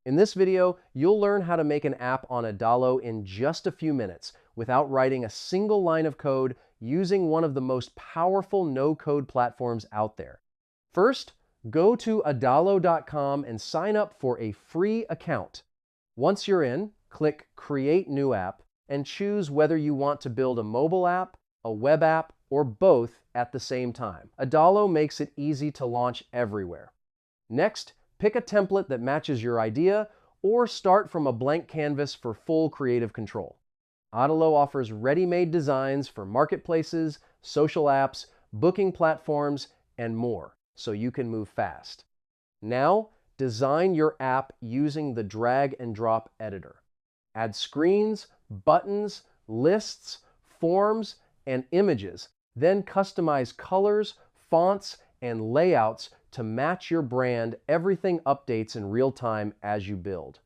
In this video, you'll learn how to make an app on Adalo in just a few minutes without writing a single line of code using one of the most powerful no-code platforms out there. First, go to adalo.com and sign up for a free account. Once you're in, click Create New App and choose whether you want to build a mobile app, a web app, or both at the same time. Adalo makes it easy to launch everywhere. Next, pick a template that matches your idea or start from a blank canvas for full creative control. Adalo offers ready-made designs for marketplaces, social apps, booking platforms, and more, so you can move fast. Now, design your app using the drag and drop editor. Add screens, buttons, lists, forms, and images, then customize colors, fonts, and layouts to match your brand. Everything updates in real time as you build.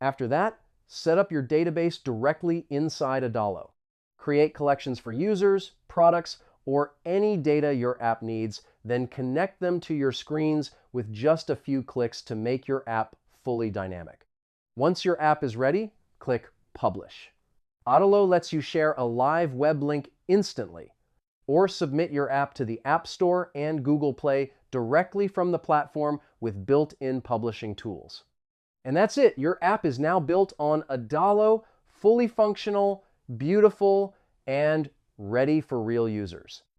After that, set up your database directly inside Adalo. Create collections for users, products, or any data your app needs, then connect them to your screens with just a few clicks to make your app fully dynamic. Once your app is ready, click Publish. Adalo lets you share a live web link instantly, or submit your app to the App Store and Google Play directly from the platform with built-in publishing tools. And that's it. Your app is now built on Adalo, fully functional, beautiful, and ready for real users.